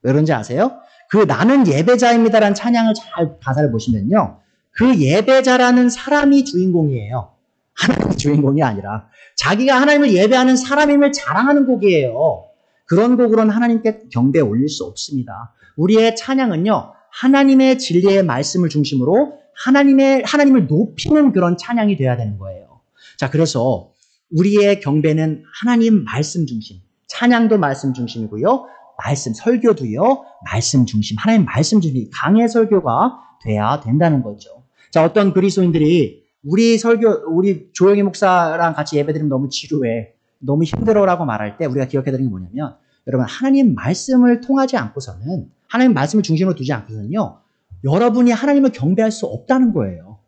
A: 왜 그런지 아세요? 그 나는 예배자입니다라는 찬양을 잘 가사를 보시면요, 그 예배자라는 사람이 주인공이에요. 하나님이 주인공이 아니라 자기가 하나님을 예배하는 사람임을 자랑하는 곡이에요. 그런 곡으로는 하나님께 경배에 올릴 수 없습니다. 우리의 찬양은요, 하나님의 진리의 말씀을 중심으로 하나님을 높이는 그런 찬양이 돼야 되는 거예요. 자, 그래서 우리의 경배는 하나님 말씀 중심, 찬양도 말씀 중심이고요, 설교도요, 말씀 중심, 하나님 말씀 중심, 강의 설교가 돼야 된다는 거죠. 자, 어떤 그리스도인들이 우리 조영희 목사랑 같이 예배드리면 너무 지루해, 너무 힘들어라고 말할 때 우리가 기억해야 되는 게 뭐냐면, 여러분, 하나님 말씀을 통하지 않고서는, 하나님 말씀을 중심으로 두지 않고서는요, 여러분이 하나님을 경배할 수 없다는 거예요.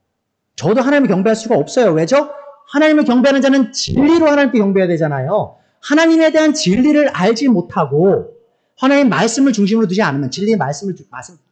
A: 저도 하나님을 경배할 수가 없어요. 왜죠? 하나님을 경배하는 자는 진리로 하나님께 경배해야 되잖아요. 하나님에 대한 진리를 알지 못하고 하나님 말씀을 중심으로 두지 않으면, 진리의 말씀을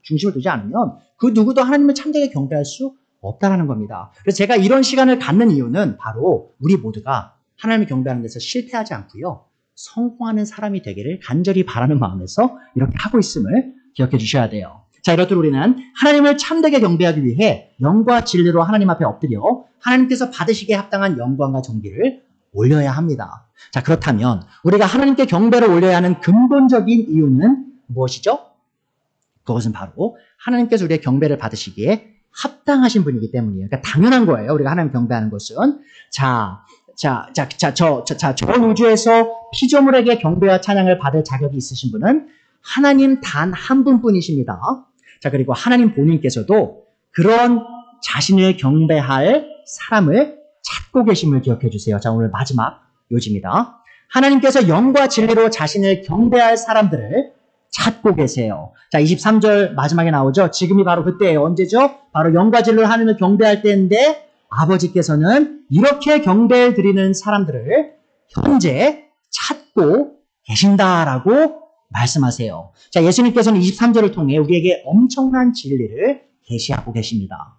A: 중심으로 두지 않으면 그 누구도 하나님을 참되게 경배할 수 없다라는 겁니다. 그래서 제가 이런 시간을 갖는 이유는 바로 우리 모두가 하나님을 경배하는 데서 실패하지 않고요, 성공하는 사람이 되기를 간절히 바라는 마음에서 이렇게 하고 있음을 기억해 주셔야 돼요. 자, 이렇듯 우리는 하나님을 참되게 경배하기 위해 영과 진리로 하나님 앞에 엎드려 하나님께서 받으시기에 합당한 영광과 존귀를 올려야 합니다. 자, 그렇다면 우리가 하나님께 경배를 올려야 하는 근본적인 이유는 무엇이죠? 그것은 바로 하나님께서 우리의 경배를 받으시기에 합당하신 분이기 때문이에요. 그러니까 당연한 거예요. 우리가 하나님 경배하는 것은. 저 우주에서 피조물에게 경배와 찬양을 받을 자격이 있으신 분은 하나님 단 한 분뿐이십니다. 자, 그리고 하나님 본인께서도 그런 자신을 경배할 사람을 찾고 계심을 기억해 주세요. 자, 오늘 마지막 요지입니다. 하나님께서 영과 진리로 자신을 경배할 사람들을 찾고 계세요. 자, 23절 마지막에 나오죠. 지금이 바로 그때예요. 언제죠? 바로 영과 진리로 하나님을 경배할 때인데 아버지께서는 이렇게 경배를 드리는 사람들을 현재 찾고 계신다라고 말씀하세요. 자, 예수님께서는 23절을 통해 우리에게 엄청난 진리를 계시하고 계십니다.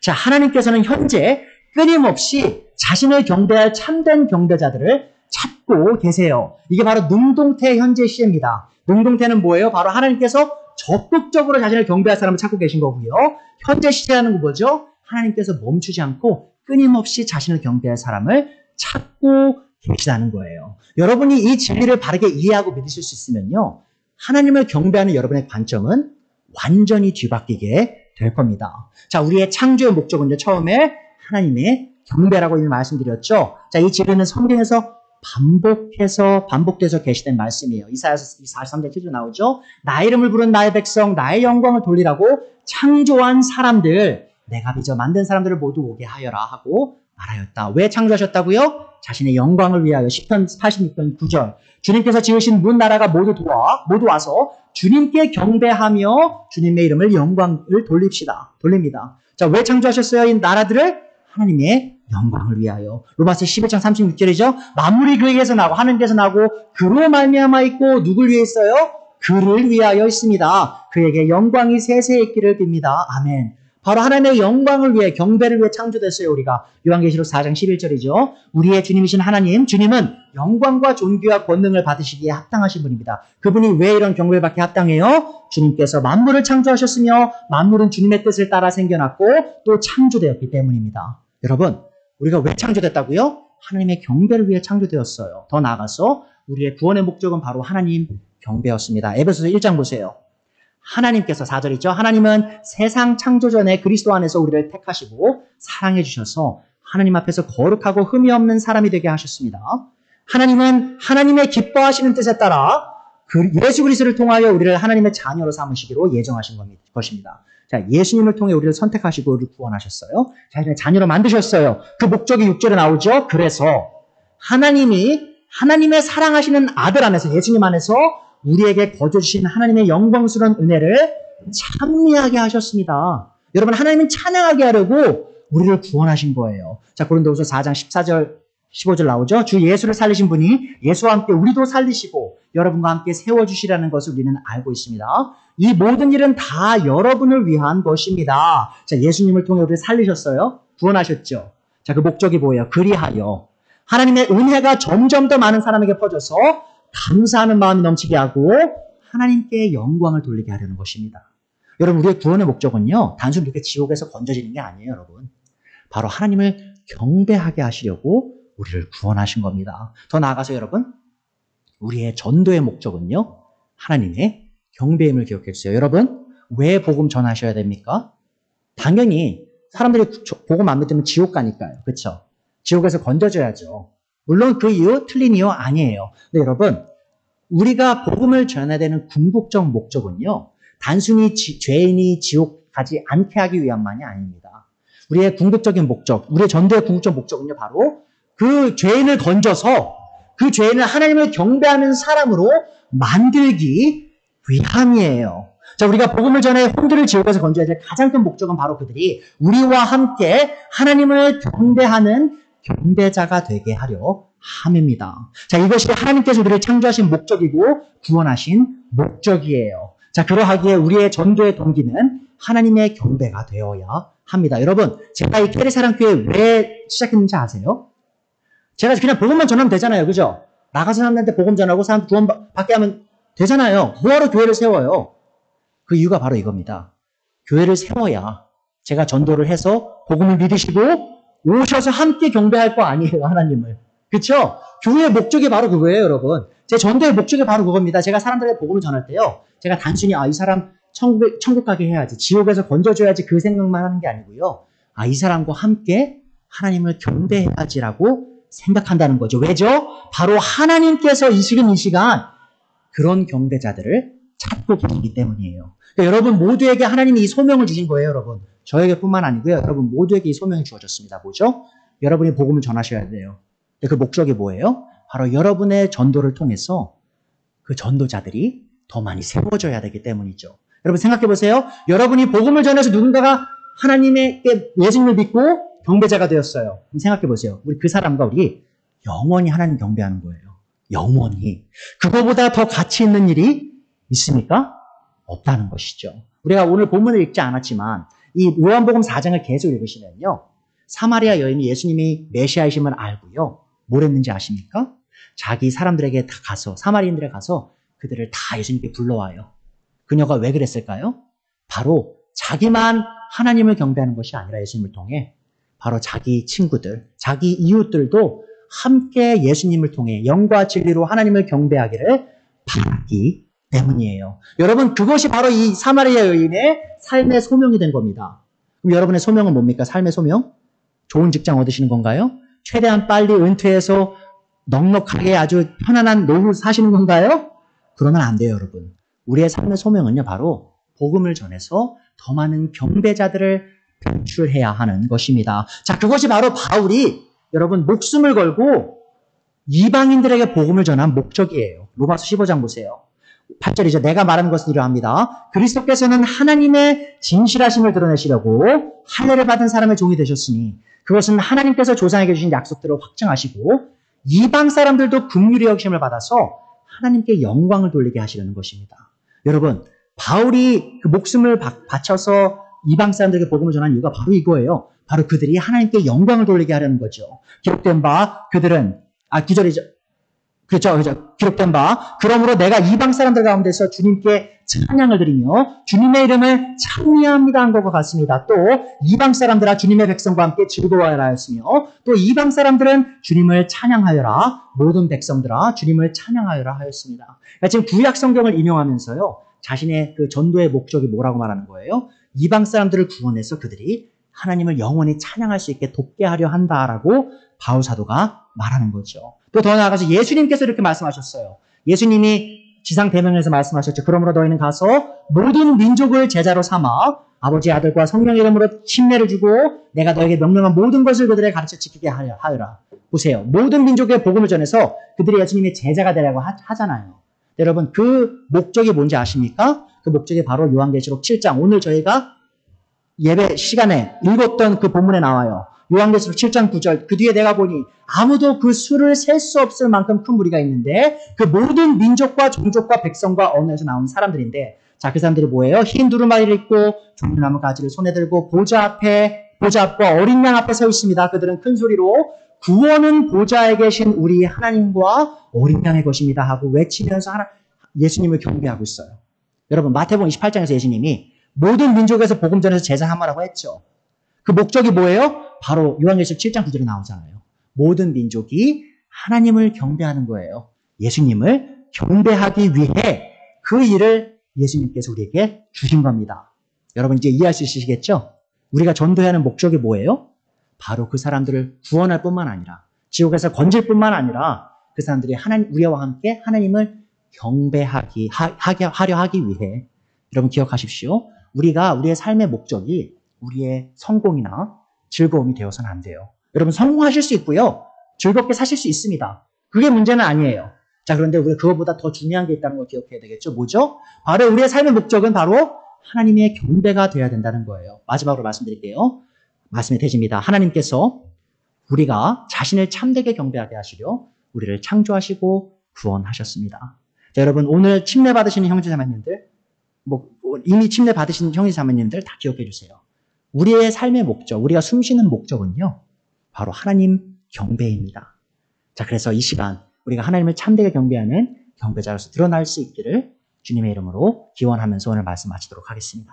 A: 자, 하나님께서는 현재 끊임없이 자신을 경배할 참된 경배자들을 찾고 계세요. 이게 바로 능동태 현재 시제입니다. 능동태는 뭐예요? 바로 하나님께서 적극적으로 자신을 경배할 사람을 찾고 계신 거고요. 현재 시제라는 건 뭐죠? 하나님께서 멈추지 않고 끊임없이 자신을 경배할 사람을 찾고 계시다는 거예요. 여러분이 이 진리를 바르게 이해하고 믿으실 수 있으면요, 하나님을 경배하는 여러분의 관점은 완전히 뒤바뀌게 될 겁니다. 자, 우리의 창조의 목적은요, 처음에 하나님의 경배라고 이미 말씀드렸죠. 자, 이 진리는 성경에서 반복돼서 계시된 말씀이에요. 이사야서 43장 7절 나오죠. 나의 이름을 부른 나의 백성, 나의 영광을 돌리라고 창조한 사람들, 내가 빚어 만든 사람들을 모두 오게 하여라 하고 말하였다. 왜 창조하셨다고요? 자신의 영광을 위하여. 시편 86편 9절. 주님께서 지으신 문 나라가 모두 와서 주님께 경배하며 주님의 이름을 영광을 돌립니다. 자, 왜 창조하셨어요? 이 나라들을 하나님의 영광을 위하여. 로마서 11장 36절이죠. 만물이 그에게서 나고 하나님께서 나고 그로 말미암아 있고 누굴 위해 있어요? 그를 위하여 있습니다. 그에게 영광이 세세히 있기를 빕니다. 아멘. 바로 하나님의 영광을 위해, 경배를 위해 창조됐어요. 우리가 요한계시록 4장 11절이죠. 우리의 주님이신 하나님, 주님은 영광과 존귀와 권능을 받으시기에 합당하신 분입니다. 그분이 왜 이런 경배를 받기 합당해요? 주님께서 만물을 창조하셨으며 만물은 주님의 뜻을 따라 생겨났고 또 창조되었기 때문입니다. 여러분, 우리가 왜 창조됐다고요? 하나님의 경배를 위해 창조되었어요. 더 나아가서 우리의 구원의 목적은 바로 하나님 경배였습니다. 에베소서 1장 보세요. 하나님께서 4절이죠. 하나님은 세상 창조 전에 그리스도 안에서 우리를 택하시고 사랑해 주셔서 하나님 앞에서 거룩하고 흠이 없는 사람이 되게 하셨습니다. 하나님은 하나님의 기뻐하시는 뜻에 따라 예수 그리스도를 통하여 우리를 하나님의 자녀로 삼으시기로 예정하신 것입니다. 자, 예수님을 통해 우리를 선택하시고 우리를 구원하셨어요. 자신의 자녀로 만드셨어요. 그 목적이 6절에 나오죠. 그래서 하나님의 사랑하시는 아들 안에서, 예수님 안에서 우리에게 거저 주신 하나님의 영광스러운 은혜를 찬미하게 하셨습니다. 여러분, 하나님은 찬양하게 하려고 우리를 구원하신 거예요. 자, 고린도후서 4장 14절 15절 나오죠. 주 예수를 살리신 분이 예수와 함께 우리도 살리시고 여러분과 함께 세워주시라는 것을 우리는 알고 있습니다. 이 모든 일은 다 여러분을 위한 것입니다. 자, 예수님을 통해 우리를 살리셨어요. 구원하셨죠. 자, 그 목적이 뭐예요? 그리하여 하나님의 은혜가 점점 더 많은 사람에게 퍼져서 감사하는 마음이 넘치게 하고 하나님께 영광을 돌리게 하려는 것입니다. 여러분, 우리의 구원의 목적은요, 단순히 이렇게 지옥에서 건져지는 게 아니에요, 여러분. 바로 하나님을 경배하게 하시려고 우리를 구원하신 겁니다. 더 나아가서 여러분, 우리의 전도의 목적은요, 하나님의 경배임을 기억해 주세요. 여러분, 왜 복음 전하셔야 됩니까? 당연히 사람들이 복음 안 믿으면 지옥 가니까요. 그렇죠? 지옥에서 건져줘야죠. 물론 그 이유, 틀린 이유 아니에요. 근데 여러분, 우리가 복음을 전해야 되는 궁극적 목적은요, 단순히 죄인이 지옥 가지 않게 하기 위함만이 아닙니다. 우리의 궁극적인 목적, 우리의 전도의 궁극적 목적은요, 바로 그 죄인을 건져서 그 죄인을 하나님을 경배하는 사람으로 만들기 위함이에요. 자, 우리가 복음을 전해 혼들을 지옥에서 건져야 될 가장 큰 목적은 바로 그들이 우리와 함께 하나님을 경배하는 경배자가 되게 하려 함입니다. 자, 이것이 하나님께서 우리를 창조하신 목적이고 구원하신 목적이에요. 자, 그러하기에 우리의 전도의 동기는 하나님의 경배가 되어야 합니다. 여러분, 제가 이 캐리사랑교회 왜 시작했는지 아세요? 제가 그냥 복음만 전하면 되잖아요. 그죠? 나가서 사람들한테 복음 전하고 사람 구원 받게 하면 되잖아요. 뭐하러 교회를 세워요? 그 이유가 바로 이겁니다. 교회를 세워야 제가 전도를 해서 복음을 믿으시고 오셔서 함께 경배할 거 아니에요, 하나님을. 그쵸? 교회의 목적이 바로 그거예요, 여러분. 제 전도의 목적이 바로 그겁니다. 제가 사람들에게 복음을 전할 때요. 제가 단순히 이 사람 천국 가게 해야지, 지옥에서 건져줘야지 그 생각만 하는 게 아니고요. 이 사람과 함께 하나님을 경배해야지라고 생각한다는 거죠. 왜죠? 바로 하나님께서 이 시간 그런 경배자들을 찾고 계시기 때문이에요. 그러니까 여러분 모두에게 하나님이 이 소명을 주신 거예요, 여러분. 저에게뿐만 아니고요. 여러분 모두에게 이 소명이 주어졌습니다. 뭐죠? 여러분이 복음을 전하셔야 돼요. 그 목적이 뭐예요? 바로 여러분의 전도를 통해서 그 전도자들이 더 많이 세워져야 되기 때문이죠. 여러분 생각해 보세요. 여러분이 복음을 전해서 누군가가 하나님께 예수님을 믿고 경배자가 되었어요. 그럼 생각해 보세요. 우리 그 사람과 우리 영원히 하나님 경배하는 거예요. 영원히. 그거보다 더 가치 있는 일이 있습니까? 없다는 것이죠. 우리가 오늘 본문을 읽지 않았지만 이 요한복음 4장을 계속 읽으시면요. 사마리아 여인이 예수님이 메시아이심을 알고요. 뭘 했는지 아십니까? 자기 사람들에게 다 가서 사마리인들에 가서 그들을 다 예수님께 불러와요. 그녀가 왜 그랬을까요? 바로 자기만 하나님을 경배하는 것이 아니라 예수님을 통해 바로 자기 친구들, 자기 이웃들도 함께 예수님을 통해 영과 진리로 하나님을 경배하기를 바라기 때문이에요. 여러분 그것이 바로 이 사마리아 여인의 삶의 소명이 된 겁니다. 그럼 여러분의 소명은 뭡니까? 삶의 소명? 좋은 직장 얻으시는 건가요? 최대한 빨리 은퇴해서 넉넉하게 아주 편안한 노후 사시는 건가요? 그러면 안 돼요, 여러분. 우리의 삶의 소명은요, 바로 복음을 전해서 더 많은 경배자들을 배출해야 하는 것입니다. 자, 그것이 바로 바울이 여러분 목숨을 걸고 이방인들에게 복음을 전한 목적이에요. 로마서 15장 보세요. 8절이죠. 내가 말하는 것은 이러합니다. 그리스도께서는 하나님의 진실하심을 드러내시려고 할례를 받은 사람의 종이 되셨으니 그것은 하나님께서 조상에게 주신 약속들을 확증하시고 이방 사람들도 긍휼히 여기심을 받아서 하나님께 영광을 돌리게 하시려는 것입니다. 여러분, 바울이 그 목숨을 바쳐서 이방 사람들에게 복음을 전한 이유가 바로 이거예요. 바로 그들이 하나님께 영광을 돌리게 하려는 거죠. 기록된 바 그들은 기절이죠. 그렇죠. 기록된 바 그러므로 내가 이방 사람들 가운데서 주님께 찬양을 드리며 주님의 이름을 찬미합니다 한 것과 같습니다. 또 이방 사람들아 주님의 백성과 함께 즐거워하라 하였으며 또 이방 사람들은 주님을 찬양하여라 모든 백성들아 주님을 찬양하여라 하였습니다. 그러니까 지금 구약 성경을 인용하면서요. 자신의 그 전도의 목적이 뭐라고 말하는 거예요? 이방 사람들을 구원해서 그들이 하나님을 영원히 찬양할 수 있게 돕게 하려 한다라고 바울 사도가 말하는 거죠. 또 더 나아가서 예수님께서 이렇게 말씀하셨어요. 예수님이 지상 대명에서 말씀하셨죠. 그러므로 너희는 가서 모든 민족을 제자로 삼아 아버지 아들과 성령의 이름으로 침례를 주고 내가 너에게 명령한 모든 것을 그들에게 가르쳐 지키게 하여라. 보세요. 모든 민족의 복음을 전해서 그들이 예수님의 제자가 되라고 하잖아요. 여러분 그 목적이 뭔지 아십니까? 그 목적이 바로 요한계시록 7장 오늘 저희가 예배 시간에 읽었던 그 본문에 나와요. 요한계시록 7장 9절 그 뒤에 내가 보니 아무도 그 수를 셀 수 없을 만큼 큰 무리가 있는데 그 모든 민족과 종족과 백성과 언어에서 나온 사람들인데 자, 그 사람들이 뭐예요? 흰 두루마리를 입고 종려나무 가지를 손에 들고 보좌 앞과 어린 양 앞에 서 있습니다. 그들은 큰 소리로 구원은 보좌에 계신 우리 하나님과 어린 양의 것입니다 하고 외치면서 예수님을 경배하고 있어요. 여러분 마태복음 28장에서 예수님이 모든 민족에서 복음 전해서 제자 삼으라고 했죠. 그 목적이 뭐예요? 바로 요한계시록 7장 9절에 나오잖아요. 모든 민족이 하나님을 경배하는 거예요. 예수님을 경배하기 위해 그 일을 예수님께서 우리에게 주신 겁니다. 여러분 이제 이해할 수 있으시겠죠? 우리가 전도해야 하는 목적이 뭐예요? 바로 그 사람들을 구원할 뿐만 아니라 지옥에서 건질 뿐만 아니라 그 사람들이 우리와 함께 하나님을 하려 하기 위해 여러분 기억하십시오. 우리가 우리의 삶의 목적이 우리의 성공이나 즐거움이 되어서는 안 돼요. 여러분 성공하실 수 있고요. 즐겁게 사실 수 있습니다. 그게 문제는 아니에요. 자, 그런데 우리가 그것보다 더 중요한 게 있다는 걸 기억해야 되겠죠. 뭐죠? 바로 우리의 삶의 목적은 바로 하나님의 경배가 되어야 된다는 거예요. 마지막으로 말씀드릴게요. 말씀이 되십니다. 하나님께서 우리가 자신을 참되게 경배하게 하시려 우리를 창조하시고 구원하셨습니다. 자, 여러분 오늘 침례 받으시는 형제자매님들, 이미 침례 받으신 형제자매님들 다 기억해 주세요. 우리의 삶의 목적, 우리가 숨쉬는 목적은요, 바로 하나님 경배입니다. 자, 그래서 이 시간 우리가 하나님을 참되게 경배하는 경배자로서 드러날 수 있기를 주님의 이름으로 기원하면서 오늘 말씀 마치도록 하겠습니다.